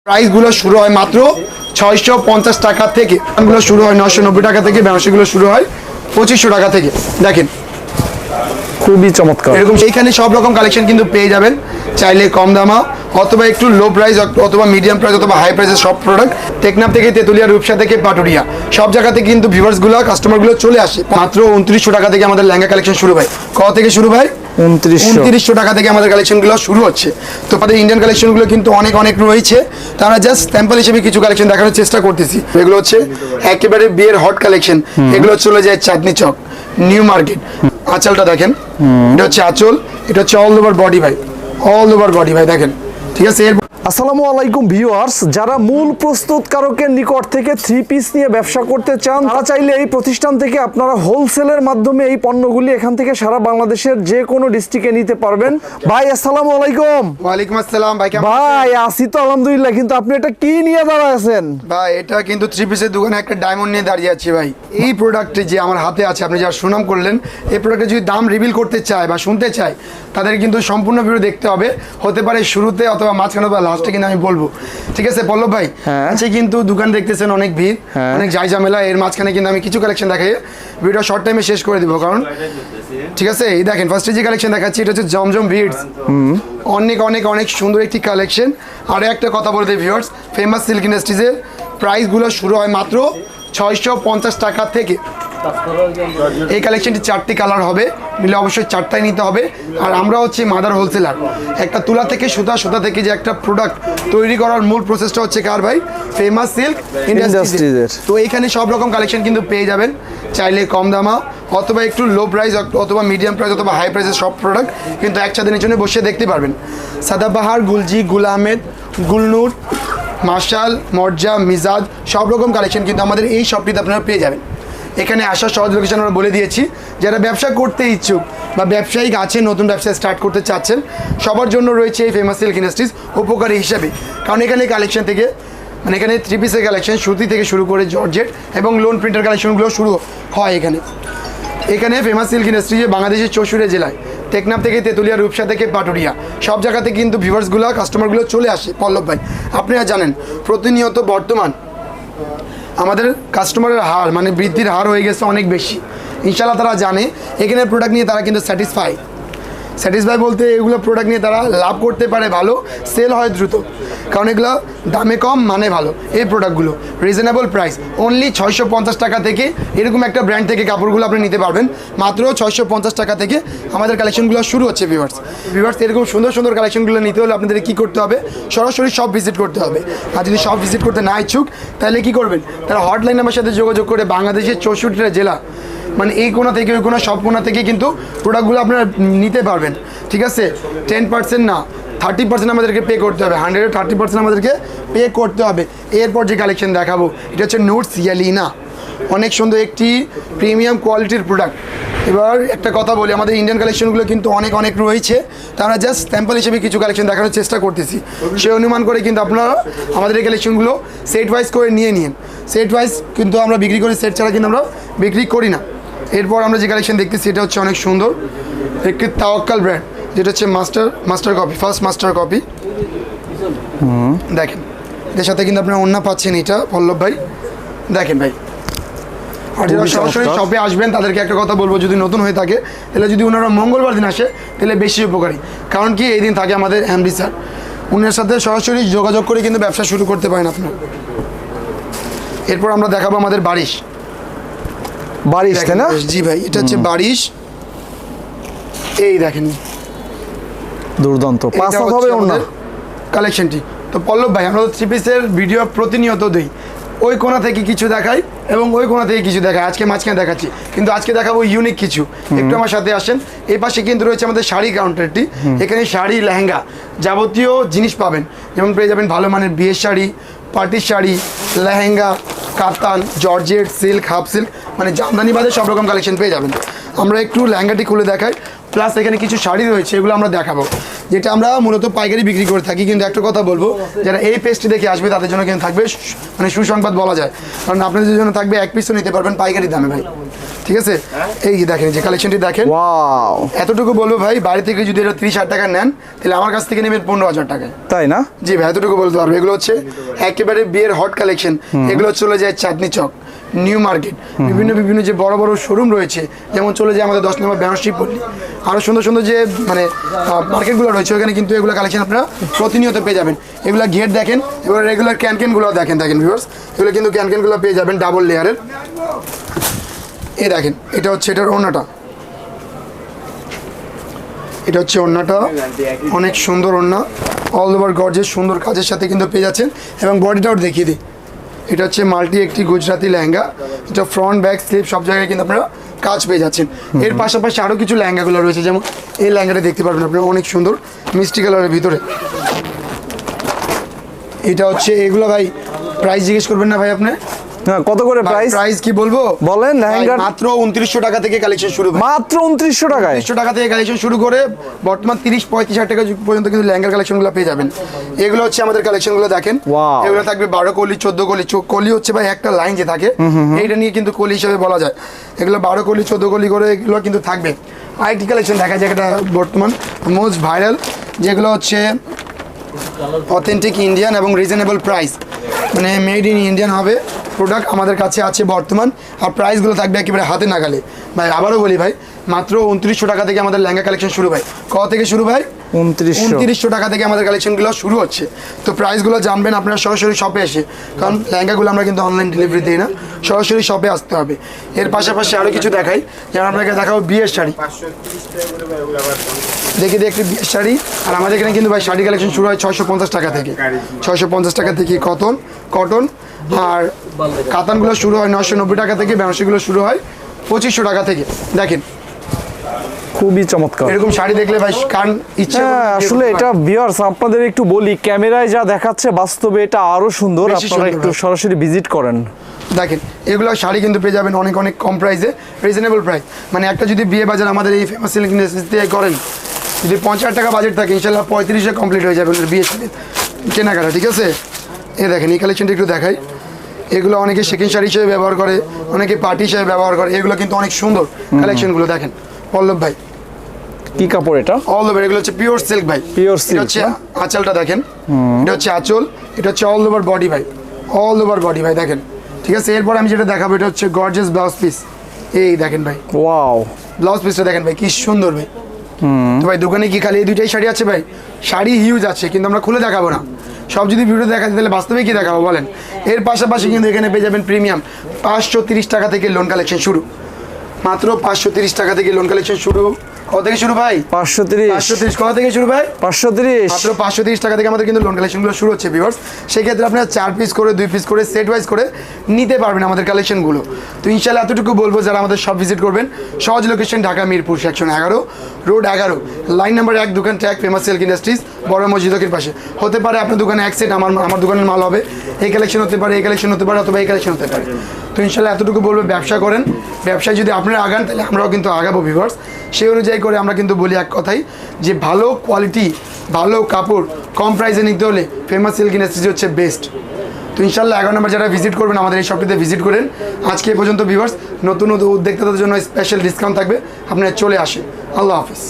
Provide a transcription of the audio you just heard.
প্রাইসগুলো শুরু হয় মাত্র 650 টাকা থেকে, দামগুলো শুরু হয় 990 টাকা থেকে, ব্যবসাগুলো শুরু হয় 2500 টাকা থেকে। দেখেন খুবই চমৎকার। এরকম এইখানে সব রকম কালেকশন কিন্তু পেয়ে যাবেন, চাইলে কম দামা অথবা একটু লো প্রাইস অথবা মিডিয়াম প্রাইস অথবা হাই প্রাইসের সব প্রোডাক্ট টেকনাফ থেকে, তেতুলিয়া, রূপসা থেকে, পাটুরিয়া সব জায়গা থেকে কিন্তু ভিউয়ার্সগুলো কাস্টমারগুলো চলে আসে। মাত্র 2900 টাকা থেকে আমাদের লেহেঙ্গা কালেকশন শুরু হয়। কত থেকে শুরু হয়? 2900 টাকা থেকে আমাদের কালেকশনগুলো শুরু হচ্ছে। তো আমাদের ইন্ডিয়ান কালেকশনগুলো কিন্তু অনেক অনেক রয়েছে, তারা জাস্ট স্যাম্পল হিসেবে কিছু কালেকশন দেখানোর চেষ্টা করতেছি। এগুলো হচ্ছে একেবারে বিয়ের হট কালেকশন, এগুলো চলে যায় চাঁদনি চক, নিউ মার্কেট। আঁচলটা দেখেন, এটা হচ্ছে আঁচল, এটা হচ্ছে অল ওভার বডি ভাই, অল ওভার বডি ভাই দেখেন, ঠিক আছে। আসসালামু আলাইকুম ভিউয়ার্স, যারা মূল প্রস্তুতকারকের নিকট থেকে থ্রি পিস নিয়ে ব্যবসা করতে চান, তারা চাইলে এই প্রতিষ্ঠান থেকে আপনারা হোলসেলের মাধ্যমে এই পণ্যগুলি এখান থেকে সারা বাংলাদেশের যে কোনো ডিস্ট্রিক্টে নিতে পারবেন। ভাই আসসালামু আলাইকুম। ওয়ালাইকুম আসসালাম ভাই, কেমন ভাই আছি তো আলহামদুলিল্লাহ, কিন্তু আপনি এটা কি নিয়ে দাঁড়ায় ভাই? এটা কিন্তু থ্রি পিসের দোকানে একটা ডায়মন্ড নিয়ে দাঁড়িয়ে আছি ভাই। এই প্রোডাক্টটি যে আমার হাতে আছে, আপনি যা সুনাম করলেন, এই প্রোডাক্টের যদি দাম রিভিল করতে চায় বা শুনতে চায়, তাদের কিন্তু সম্পূর্ণ ভিডিও দেখতে হবে। হতে পারে শুরুতে অথবা মাঝখানে বা লাস্টে কিন্তু আমি বলবো, ঠিক আছে পল্লব ভাই? আচ্ছা, কিন্তু দোকান দেখতেছেন অনেক ভিড়, অনেক যাই ঝামেলা, এর মাঝখানে কিন্তু আমি কিছু কালেকশন দেখাই, ভিডিও শর্ট টাইমে শেষ করে দিব, কারণ ঠিক আছে। এই দেখেন ফার্স্টে যে কালেকশন দেখাচ্ছি, এটা হচ্ছে জমজম বিডস, অনেক অনেক অনেক সুন্দর একটি কালেকশন। আর একটা কথা বলে দিই ভিউয়ার্স, ফেমাস সিল্ক ইন্ডাস্ট্রিজের প্রাইসগুলো শুরু হয় মাত্র 650 টাকা থেকে। এই কালেকশনটি 4টি কালার হবে, নিলে অবশ্যই 4টাই নিতে হবে। আর আমরা হচ্ছে মাদার হোলসেলার, একটা তুলা থেকে সুতা, সুতা থেকে যে একটা প্রোডাক্ট তৈরি করার মূল প্রসেসটা হচ্ছে কার ভাই? ফেমাস সিল্ক ইন্ডাস্ট্রিজের। তো এইখানে সব রকম কালেকশন কিন্তু পেয়ে যাবেন, চাইলে কম দামা অথবা একটু লো প্রাইস অথবা মিডিয়াম প্রাইস অথবা হাই প্রাইসের সব প্রোডাক্ট কিন্তু একসাথে নিচনে বসে দেখতে পারবেন। সাদাবাহার, গুলজি, গুল আহমেদ, গুলনুর, মার্শাল, মর্জা, মিজাজ সব রকম কালেকশন কিন্তু আমাদের এই শপটিতে আপনারা পেয়ে যাবেন। এখানে আসার সহজ লোকেশন আমরা বলে দিয়েছি। যারা ব্যবসা করতে ইচ্ছুক বা ব্যবসায়িক আছেন, নতুন ব্যবসা স্টার্ট করতে চাচ্ছেন, সবার জন্য রয়েছে এই ফেমাস সিল্ক ইন্ডাস্ট্রিজ উপকারী হিসাবে। কারণ এখানে কালেকশন থেকে, মানে এখানে থ্রি পিসের কালেকশন সুতি থেকে শুরু করে জর্জেট এবং লোন প্রিন্টার কালেকশনগুলো শুরু হয় এখানে। এখানে ফেমাস সিল্ক ইন্ডাস্ট্রি বাংলাদেশের 64 জেলায়, টেকনাফ থেকে, তেতুলিয়া, রূপসা থেকে, পাটুরিয়া সব জায়গাতে কিন্তু ভিউয়ার্সগুলো, কাস্টমারগুলো চলে আসে। পল্লব ভাই, আপনারা জানেন প্রতিনিয়ত বর্তমান আমাদের কাস্টমারের হার, মানে বৃদ্ধির হার হয়ে গেছে অনেক বেশি। ইনশাল্লাহ তারা জানে এখানে প্রোডাক্ট নিয়ে তারা কিন্তু স্যাটিসফাই বলতে এগুলো প্রোডাক্ট নিয়ে তারা লাভ করতে পারে, ভালো সেল হয় দ্রুত, কারণ এগুলো দামে কম, মানে ভালো। এই প্রোডাক্টগুলো রিজনেবল প্রাইস, অনলি 650 টাকা থেকে এরকম একটা ব্র্যান্ড থেকে কাপড়গুলো আপনি নিতে পারবেন। মাত্র 650 টাকা থেকে আমাদের কালেকশনগুলো শুরু হচ্ছে। ভিউয়ার্স এরকম সুন্দর সুন্দর কালেকশনগুলো নিতে হলে আপনাদের কী করতে হবে? সরাসরি সব ভিজিট করতে হবে। আর যদি সব ভিজিট করতে না ইচ্ছুক, তাহলে কী করবেন? তারা হটলাইন আমার সাথে যোগাযোগ করে বাংলাদেশের 64টা জেলা, মানে এই কোণা থেকে ওই কোণা, সব কোণা থেকে কিন্তু প্রোডাক্টগুলো আপনারা নিতে পারবেন, ঠিক আছে। 10% না, 30% আমাদেরকে পে করতে হবে, 100 30% আমাদেরকে পে করতে হবে। এরপর যে কালেকশন দেখাবো, এটা হচ্ছে নোটস ইয়ালিনা, অনেক সুন্দর একটি প্রিমিয়াম কোয়ালিটির প্রোডাক্ট। এবার একটা কথা বলি, আমাদের ইন্ডিয়ান কালেকশনগুলো কিন্তু অনেক অনেক রয়েছে, তা আমরা জাস্ট স্যাম্পল হিসেবে কিছু কালেকশন দেখানোর চেষ্টা করতেছি। সে অনুমান করে কিন্তু আপনারা আমাদের এই কালেকশনগুলো সেট ওয়াইজ করে নিয়ে নিন। সেট ওয়াইজ কিন্তু আমরা বিক্রি করি, সেট ছাড়া কিন্তু আমরা বিক্রি করি না। এরপর আমরা যে কালেকশন দেখতেছি, এটা হচ্ছে অনেক সুন্দর একটি তাওয়াক্কাল ব্র্যান্ড, যেটা হচ্ছে master copy, first master copy. দেখেন এর সাথে কিন্তু আপনারা ওন্না পাচ্ছেন, এটা পল্লব ভাই দেখেন ভাই। আর যারা সরাসরি শপে আসবেন তাদেরকে একটা কথা বলবো, যদি নতুন হয়ে থাকে তাহলে যদি ওনারা মঙ্গলবার দিন আসে তাহলে বেশি উপকারী, কারণ কি এই দিন থাকে আমাদের এমডি স্যার, উনার সাথে সরাসরি যোগাযোগ করে কিন্তু ব্যবসা শুরু করতে পারেন আপনারা। এরপর আমরা দেখাবো আমাদের বারিশ, তাই না? জি ভাই, এটা হচ্ছে বারিশ। এই দেখেন দুর্দান্ত কালেকশনটি। তো পল্লব ভাই, আমরা থ্রি পিসের ভিডিও প্রতিনিয়ত দিই, ওই কোণা থেকে কিছু দেখাই এবং ওই কোণা থেকে কিছু দেখাই। আজকে মাঝখানে দেখাচ্ছি, কিন্তু আজকে দেখাবো ইউনিক কিছু। একটু আমার সাথে আসেন। এই পাশে কিন্তু রয়েছে আমাদের শাড়ি কাউন্টারটি, এখানে শাড়ি, লেহেঙ্গা যাবতীয় জিনিস পাবেন। যেমন পেয়ে যাবেন ভালো মানের বিয়ের শাড়ি, পার্টির শাড়ি, লেহেঙ্গা, কাতান, জর্জেট, সিল্ক, হাফ সিল্ক, মানে জামদানি বাদে সব রকম কালেকশন পেয়ে যাবেন। আমরা একটু লেহেঙ্গাটি খুলে দেখাই, প্লাস এখানে কিছু শাড়ি রয়েছে, এগুলো আমরা দেখাবো। যেটা আমরা মূলত পাইকারি বিক্রি করে থাকি। কিন্তু একটা কথা বলবো, যারা এই পেজটি দেখে আসবে তাদের জন্য কিন্তু থাকবে মানে সুসংবাদ বলা যায়, কারণ আপনাদের জন্য থাকবে এক পিসও নিতে পারবেন পাইকারি দামে ভাই। ঠিক আছে, এই দেখেন যে কালেকশনটি দেখেন, ওয়াও, এতটুকু বলবো ভাই, বাইরে থেকে যদি এটা 30,000 টাকা নেন তাহলে আমার কাছ থেকে নেবেন 15,000 টাকায়। তাই না? জি ভাই, এতটুকু বলতে পারবো। এগুলো হচ্ছে একেবারে বিয়ের হট কালেকশন। এগুলো চলে যায় চাঁদনি চক, নিউ মার্কেট, বিভিন্ন যে বড় বড় শোরুম রয়েছে, যেমন চলে যায় আমাদের 10 নম্বর বেনারসি পল্লী, আরও সুন্দর সুন্দর যে মানে মার্কেটগুলো রয়েছে, ওখানে কিন্তু এগুলো কালেকশন আপনারা প্রতিনিয়ত পেয়ে যাবেন। এগুলো ঘের দেখেন, এবার রেগুলার ক্যানগুলো দেখেন ভিউয়ার্স, এগুলো কিন্তু ক্যানগুলো পেয়ে যাবেন ডাবল লেয়ারের। এই দেখেন, এটা হচ্ছে এটার ওড়নাটা, এটা হচ্ছে ওড়নাটা, অনেক সুন্দর ওড়না, অল ওভার গর্জেস সুন্দর কাজের সাথে কিন্তু পেয়ে যাচ্ছেন। এবং বডিটাও দেখিয়ে দিই, এটা হচ্ছে মাল্টি একটি গুজরাটি লেহেঙ্গা, এটা ফ্রন্ট ব্যাক স্লিপ সব জায়গায় কিন্তু আপনারা কাজ পেয়ে যাচ্ছেন। এর পাশাপাশি আরও কিছু লেহেঙ্গাগুলো রয়েছে, যেমন এই লেহেঙ্গাটা দেখতে পারবেন আপনারা, অনেক সুন্দর মিষ্টি কালারের ভিতরে। এটা হচ্ছে এগুলো ভাই প্রাইস জিজ্ঞেস করবেন না ভাই আপনি? হ্যাঁ, কত করে প্রাইস? প্রাইস কি বলবো বলেন। লেহেঙ্গা মাত্র 2900 টাকা থেকে কালেকশন শুরু, মাত্র 2900 টাকায়। 2900 টাকা থেকে কালেকশন শুরু করে বর্তমান 30-35,000 টাকা পর্যন্ত কিন্তু লেহেঙ্গার কালেকশনগুলো পেয়ে যাবেন। এগুলো হচ্ছে আমাদের কালেকশনগুলো দেখেন, Wow. এগুলো থাকবে 12 কলি 14 কলি। কলি হচ্ছে ভাই একটা লাইন যে থাকে, এইটা নিয়ে কিন্তু কলি হিসেবে বলা যায়। এগুলো 12 কলি 14 কলি করে এগুলো কিন্তু থাকবে। আরেকটি কালেকশন দেখা যায়, এটা বর্তমান মোস্ট ভাইরাল, যেগুলো হচ্ছে অথেন্টিক ইন্ডিয়ান এবং রিজনেবল প্রাইস, মানে মেড ইন ইন্ডিয়ান হবে প্রোডাক্ট আমাদের কাছে আছে বর্তমান। আর প্রাইসগুলো থাকবে একেবারে হাতে নাগালে ভাই। আবারও বলি ভাই, মাত্র 2900 টাকা থেকে আমাদের লেহেঙ্গা কালেকশন শুরু ভাই। কত থেকে শুরু ভাই? 2900 টাকা থেকে আমাদের কালেকশনগুলো শুরু হচ্ছে। তো প্রাইসগুলো জানবেন আপনারা সরাসরি শপে এসে, কারণ লেহেঙ্গাগুলো আমরা কিন্তু অনলাইন ডেলিভারি দিই না, সরাসরি শপে আসতে হবে। এর পাশাপাশি আরও কিছু দেখাই, যেমন আপনাকে দেখাবো বিয়ের শাড়ি, দেখি একটি বিয়ের শাড়ি। আর আমাদের এখানে কিন্তু ভাই শাড়ি কালেকশন শুরু হয় 650 টাকা থেকে, 650 টাকা থেকে কটন। আর কাতানগুলো শুরু হয় 990 টাকা থেকে, বেনারসিগুলো শুরু হয় 2500 টাকা থেকে। দেখেন খুবই চমৎকার। এরকম শাড়ি দেখলে ভাই কান ইচ্ছা করে আসলে এটা ভিউয়ার্স আপনাদের একটু বলি, ক্যামেরায় যা দেখাচ্ছে বাস্তবে এটা আরো সুন্দর, বেশি আপনারা সুন্দর একটু হয়। সরাসরি ভিজিট করেন। দেখেন এগুলো শাড়ি কিন্তু পেয়ে যাবেন অনেক কম প্রাইসে, রিজনেবল প্রাইস। মানে একটা যদি বিয়ে বাজার আমাদের এই ফেমাস সিল্ক ইন্ডাস্ট্রিতে করেন, যদি 50,000 টাকা বাজেট থাকে, ইনশাল্লাহ 35-এ কমপ্লিট হয়ে যাবে বিয়ের শাড়ি কেনাকাটা। ঠিক আছে, এই দেখেন এই কালেকশনটা একটু দেখাই। এগুলো অনেকে সেকেন্ড শাড়ি হিসেবে ব্যবহার করে, অনেকে পার্টি হিসেবে ব্যবহার করে। এগুলো কিন্তু অনেক সুন্দর কালেকশনগুলো দেখেন। পল্লব ভাই, কি কাপড় এটা? অল ওভার এগুলো হচ্ছে পিওর সিল্ক ভাই, Pure silk, এটা হচ্ছে আঁচলটা দেখেন, এটা হচ্ছে আঁচল, এটা হচ্ছে অল ওভার বডি ভাই, অল ওভার বডি ভাই দেখেন। ঠিক আছে, এরপর আমি যেটা দেখাবো এটা হচ্ছে গর্জিয়াস ব্লাউজ পিস। এই দেখেন ভাই, ওয়াও, ব্লাউজ পিসটা দেখেন ভাই, কি সুন্দর ভাই। তো ভাই দোকানে কি খালি এই দুইটাই শাড়ি আছে ভাই? শাড়ি হিউজ আছে, কিন্তু আমরা খুলে দেখাবো না। সব যদি ভিডিও দেখাতে তাহলে বাস্তবে কি দেখাবো বলেন? এর পাশাপাশি কিন্তু এখানে পেয়ে যাবেন প্রিমিয়াম 530 টাকা থেকে লোন কালেকশন শুরু, মাত্র 530 টাকা থেকে লোন কালেকশন শুরু। কত থেকে শুরু ভাই? 530। 530 কত থেকে শুরু ভাই? 530। মাত্র 530 টাকা থেকে আমাদের কিন্তু লোন কালেকশনগুলো শুরু হচ্ছে ভিউয়ার্স। সেক্ষেত্রে আপনারা 4 পিস করে 2 পিস করে সেট ওয়াইজ করে নিতে পারবেন আমাদের কালেকশনগুলো। তো ইনশাআল্লাহ এতটুকু বলবো, যারা আমাদের সব ভিজিট করবেন, সহজ location Dhaka Mirpur section 11 road 11 line number 1 দোকান ট্যাগ ফেমাস সিল্ক ইন্ডাস্ট্রিজ বড় মসজিদের পাশে। হতে পারে আপনার দোকানে এক সেট আমার দোকানের মাল হবে, এই কালেকশন হতে পারে, এই কালেকশন হতে পারে, অথবা এই কালেকশন হতে পারে। তো ইনশাআল্লাহ এতটুকু বলবো, ব্যবসা করেন, ব্যবসায় যদি আপনারা আগান তাহলে আমরাও কিন্তু আগাবো ভিউয়ার্স। সেই অনুযায়ী করে আমরা কিন্তু বলি এক কথাই, যে ভালো কোয়ালিটি ভালো কাপড় কম প্রাইসে নিতে হলে ফেমাস সিল্ক ইন্ডাস্ট্রিজ হচ্ছে বেস্ট। তো ইনশাআল্লাহ 11 নম্বর যারা ভিজিট করবেন আমাদের এই শপটিতে ভিজিট করেন। আজকে এ পর্যন্ত ভিউয়ার্স, নতুন উদ্যোক্তাদের জন্য স্পেশাল ডিসকাউন্ট থাকবে, আপনারা চলে আসেন। আল্লাহ হাফিজ।